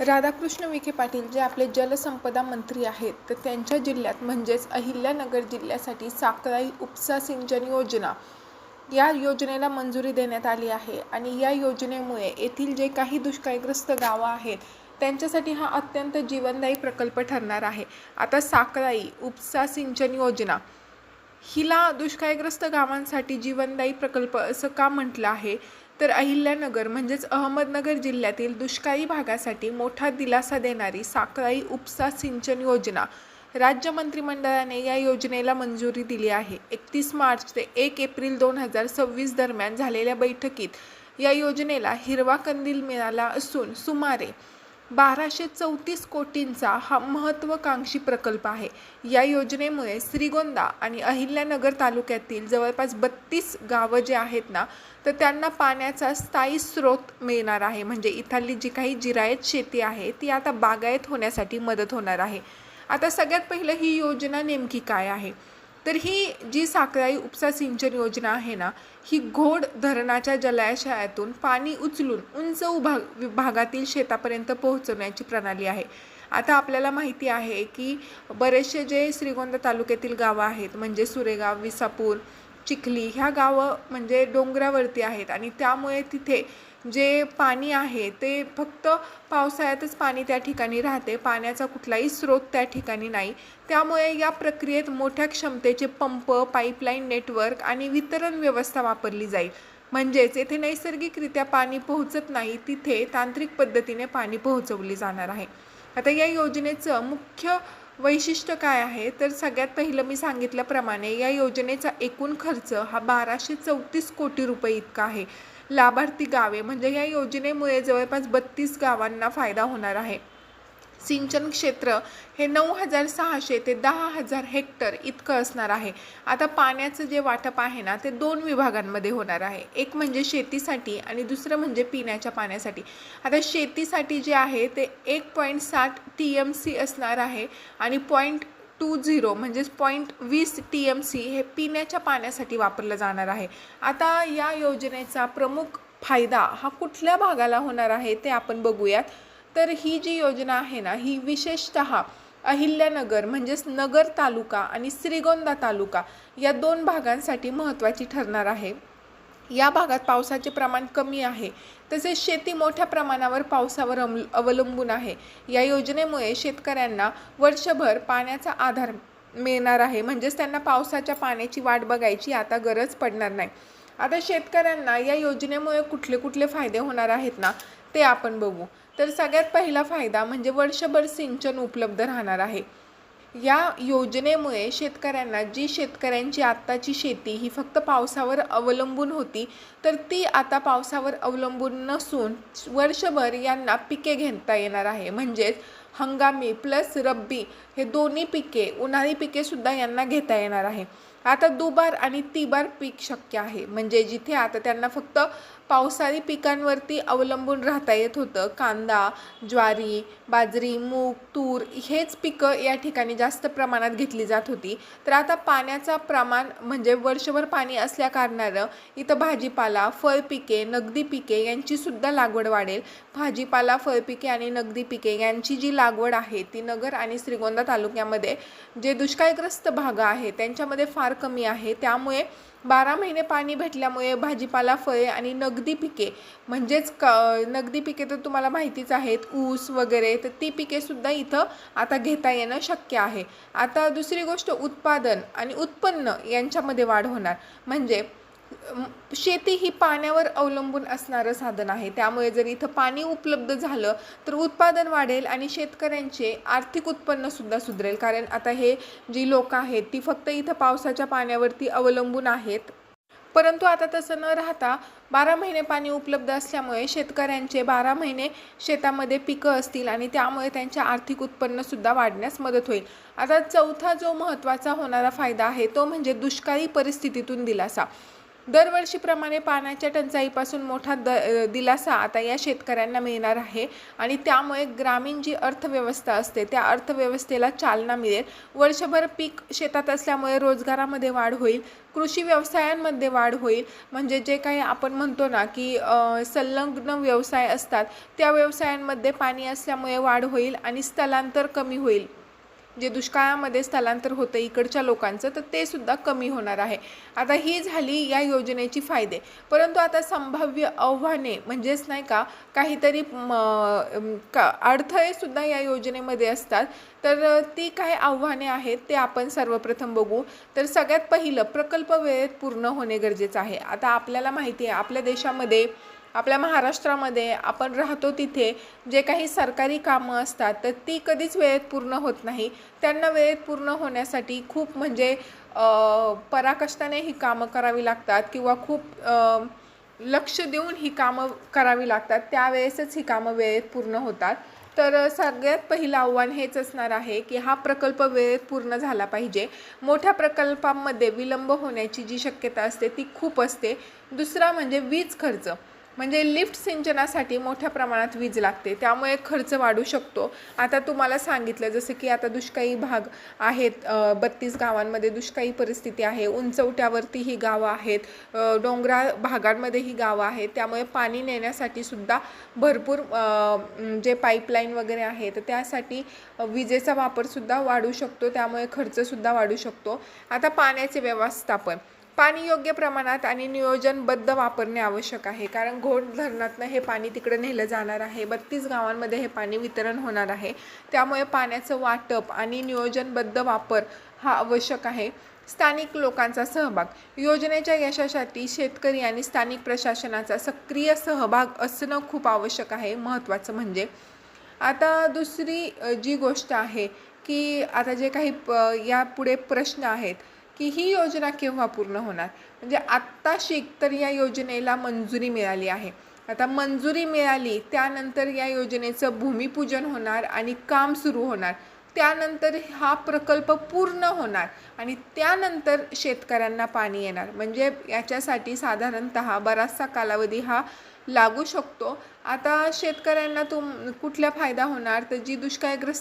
राधाकृष्ण विखे पाटील जे आपले जलसंपदा मंत्री आहेत, तर त्यांच्या जिल्ह्यात म्हणजेच अहिल्यानगर जिल्ह्यासाठी साकराई उपसा सिंचन योजना या योजनेला मंजुरी देण्यात आली आहे। आणि या योजनेमुळे येथील जे काही दुष्काळग्रस्त गावं आहेत त्यांच्यासाठी हा अत्यंत जीवनदायी प्रकल्प ठरणार आहे। आता साकराई उपसा सिंचन योजना हिला दुष्काळग्रस्त गावांसाठी जीवनदायी प्रकल्प असं का म्हटलं आहे, तर अहिल्यानगर म्हणजेच अहमदनगर जिल्ह्यातील दुष्काळी भागासाठी मोठा दिलासा देणारी साकराई उपसा सिंचन योजना राज्य मंत्रिमंडळाने या योजनेला मंजुरी दिली आहे। 31 मार्च ते 1 एप्रिल 2026 दरम्यान झालेल्या बैठकीत या योजनेला हिरवा कंदील मिळाला असून सुमारे 1234 कोटींचा हा महत्त्वाकांक्षी प्रकल्प आहे। या योजनेमुळे श्रीगोंदा आणि अहिल्यानगर तालुक्यातील जवळपास 32 गावं जे आहेत ना, तर त्यांना पाण्याचा स्थायी स्रोत मिळणार आहे। म्हणजे इथली जी काही जिरायत शेती आहे ती आता बागायत होण्यासाठी मदत होणार आहे। आता सगळ्यात पहिलं ही योजना नेमकी काय आहे, तर ही जी साकराई उपसा सिंचन योजना आहे ना, ही घोड धरणाच्या जलाशयातून पाणी उचलून उंच भागातील शेतापर्यंत पोहोचवण्याची प्रणाली आहे। आता आपल्याला माहिती आहे की बरेचसे जे श्रीगोंदा तालुक्यातील गावं आहेत म्हणजे सुरेगाव, विसापूर, चिखली ह्या गावं म्हणजे डोंगरावरती आहेत आणि त्यामुळे तिथे जे पाणी आहे ते फक्त पावसाळ्यातच पाणी त्या ठिकाणी राहते, पाण्याचा कुठलाही स्रोत त्या ठिकाणी नाही। त्यामुळे या प्रक्रियेत मोठ्या क्षमतेचे पंप, पाईपलाईन नेटवर्क आणि वितरण व्यवस्था वापरली जाईल। म्हणजेच येथे नैसर्गिकरित्या पाणी पोहोचत नाही, तिथे तांत्रिक पद्धतीने पाणी पोहोचवले जाणार आहे। आता या योजनेचं मुख्य वैशिष्ट्य काय आहे, तर सगळ्यात पहिलं मी सांगितल्याप्रमाणे या योजनेचा एकूण खर्च हा 1234 कोटी रुपये इतका आहे। लाभार्थी गावे म्हणजे या योजनेमुळे जवळपास 32 गावांना फायदा होणार आहे। सिंचन क्षेत्र हे 9600 ते 10,000 हेक्टर इतकं असणार आहे। आता पाण्याचं जे वाटप आहे ना, ते 2 विभागांमध्ये होणार आहे, एक म्हणजे शेतीसाठी आणि दुसरं म्हणजे पिण्याच्या पाण्यासाठी। आता शेतीसाठी जे आहे ते 1.7 TMC असणार आहे आणि 0.20 म्हणजे 0.20 TMC हे पिण्याच्या पाण्यासाठी वापरलं जाणार आहे। आता या योजनेचा प्रमुख फायदा हा कुठल्या भागाला होणार आहे ते आपण बघूयात। तर ही जी योजना आहे ना, ही विशेषतः अहिल्यानगर म्हणजेच नगर तालुका आणि श्रीगोंदा तालुका या 2 भागांसाठी महत्त्वाची ठरणार आहे। या भागात पावसाचे प्रमाण कमी आहे, तसेच शेती मोठ्या प्रमाणावर पावसावर अवलंबून आहे। या योजनेमुळे शेतकऱ्यांना वर्षभर पाण्याचा आधार मिळणार आहे, म्हणजेच त्यांना पावसाच्या पाण्याची वाट बघायची आता गरज पडणार नाही। आता शेतकऱ्यांना या योजनेमुळे कुठले कुठले फायदे होणार आहेत ना, ते आपण बघू। तर सगळ्यात पहिला फायदा म्हणजे वर्षभर सिंचन उपलब्ध राहणार आहे। या योजनेमुळे शेतकऱ्यांना जी शेतकऱ्यांची आत्ताची शेती ही फक्त पावसावर अवलंबून होती, तर ती आता पावसावर अवलंबून नसून वर्षभर यांना पिके घेता येणार आहे। म्हणजेच हंगामी प्लस रब्बी हे दोन्ही पिके, उन्हाळी पिके सुद्धा यांना घेता येणार आहे। आता दुबार आणि तिबार पीक शक्य आहे, म्हणजे जिथे आता त्यांना फक्त पावसाळी पिकांवरती अवलंबून राहता येत होतं, कांदा, ज्वारी, बाजरी, मूग, तूर हेच पिकं या ठिकाणी जास्त प्रमाणात घेतली जात होती, तर आता पाण्याचा प्रमाण म्हणजे वर्षभर पाणी असल्या कारणानं इथं भाजीपाला, फळपिके, नगदी पिके यांची सुद्धा लागवड वाढेल। भाजीपाला, फळपिके आणि नगदी पिके यांची जी लागवड आहे ती नगर आणि श्रीगोंदा तालुक्यामध्ये जे दुष्काळग्रस्त भाग आहे त्यांच्यामध्ये फार कमी आहे। त्यामुळे 12 महिने पाणी भेटल्यामुळे भाजीपाला, फळे आणि नगदी पिके म्हणजेच नगदी पिके तर तुम्हाला माहितीच आहेत, ऊस वगैरे, तर ती पिके सुद्धा इथं आता घेता येणं शक्य आहे। आता दुसरी गोष्ट, उत्पादन आणि उत्पन्न यांच्यामध्ये वाढ होणार। म्हणजे शेती ही पाण्यावर अवलंबून असणारं साधन आहे, त्यामुळे जर इथं पाणी उपलब्ध झालं तर उत्पादन वाढेल आणि शेतकऱ्यांचे आर्थिक उत्पन्न सुद्धा सुधरेल। कारण आता हे जी लोक आहेत ती फक्त इथं पावसाच्या पाण्यावरती अवलंबून आहेत, परंतु आता तसं न राहता 12 महिने पाणी उपलब्ध असल्यामुळे शेतकऱ्यांचे 12 महिने शेतामध्ये पिकं असतील आणि त्यामुळे त्यांचे आर्थिक उत्पन्न सुद्धा वाढण्यास मदत होईल। आता चौथा जो महत्त्वाचा होणारा फायदा आहे तो म्हणजे दुष्काळी परिस्थितीतून दिलासा। दरवर्षीप्रमाणे पाण्याच्या टंचाईपासून मोठा दिलासा आता या शेतकऱ्यांना मिळणार आहे आणि त्यामुळे ग्रामीण जी अर्थव्यवस्था असते त्या अर्थव्यवस्थेला चालना मिळेल. वर्षभर पीक शेतात असल्यामुळे रोजगारामध्ये वाढ होईल, कृषी व्यवसायांमध्ये वाढ होईल. म्हणजे जे काही आपण म्हणतो ना की संलग्न व्यवसाय असतात त्या व्यवसायांमध्ये पाणी असल्यामुळे वाढ होईल आणि स्थलांतर कमी होईल. जे दुष्काळामध्ये स्थलांतर होतं इकडच्या लोकांचं तर ते सुद्धा कमी होणार आहे. आता ही झाली या योजनेची फायदे. परंतु आता संभाव्य आव्हाने म्हणजेच नाही का काहीतरी अडथळे सुद्धा या योजनेमध्ये असतात. तर ती काय आव्हाने आहेत ते आपण सर्वप्रथम बघू. तर सगळ्यात पहिलं, प्रकल्प वेळेत पूर्ण होणे गरजेचं आहे. आता आपल्याला माहिती आहे आपल्या देशामध्ये, आपल्या महाराष्ट्रामध्ये आपण राहतो तिथे जे काही सरकारी कामं असतात तर ती कधीच वेळेत पूर्ण होत नाही. त्यांना वेळेत पूर्ण होण्यासाठी खूप म्हणजे पराकष्टाने ही कामं करावी लागतात किंवा खूप लक्ष देऊन ही कामं करावी लागतात. त्यावेळेसच ही कामं वेळेत पूर्ण होतात. तर सगळ्यात पहिलं आव्हान हेच असणार आहे की हा प्रकल्प वेळेत पूर्ण झाला पाहिजे. मोठ्या प्रकल्पांमध्ये विलंब होण्याची जी शक्यता असते ती खूप असते. दुसरा म्हणजे वीज खर्च. म्हणजे लिफ्ट सिंचनासाठी मोठ्या प्रमाणात वीज लागते, त्यामुळे खर्च वाढू शकतो. आता तुम्हाला सांगितलं जसं की आता दुष्काळी भाग आहेत, 32 गावांमध्ये दुष्काळी परिस्थिती आहे. उंचवट्यावरती ही गावं आहेत, डोंगराळ भागांमध्ये ही गावं आहेत. त्यामुळे पाणी नेण्यासाठी सुद्धा भरपूर जे पाईपलाईन वगैरे आहे तर त्यासाठी विजेचा वापरसुद्धा वाढू शकतो, त्यामुळे खर्चसुद्धा वाढू शकतो. आता पाण्याचे व्यवस्थापन, पाणी योग्य प्रमाणात आणि नियोजनबद्ध वापरणे आवश्यक आहे. कारण घोड धरणातनं हे पाणी तिकडे नेलं जाणार आहे, 32 गावांमध्ये हे पाणी वितरण होणार आहे. त्यामुळे पाण्याचं वाटप आणि नियोजनबद्ध वापर हा आवश्यक आहे. स्थानिक लोकांचा सहभाग, योजनेच्या यशासाठी शेतकरी आणि स्थानिक प्रशासनाचा सक्रिय सहभाग असणं खूप आवश्यक आहे. महत्त्वाचं म्हणजे आता दुसरी जी गोष्ट आहे की आता जे काही यापुढे प्रश्न आहेत की ही योजना केव्हा पूर्ण होणार. म्हणजे आत्ताशी तर या योजनेला मंजुरी मिळाली आहे. आता मंजुरी मिळाली त्यानंतर या योजनेचं भूमिपूजन होणार आणि काम सुरू होणार. त्यानंतर हा प्रकल्प पूर्ण होणार आणि त्यानंतर शेतकऱ्यांना पाणी येणार. म्हणजे याच्यासाठी साधारणतः बराचसा कालावधी हा लागू शकतो. आता शेतकऱ्यांना कुठला फायदा होणार, तर जी दुष्काळग्रस्त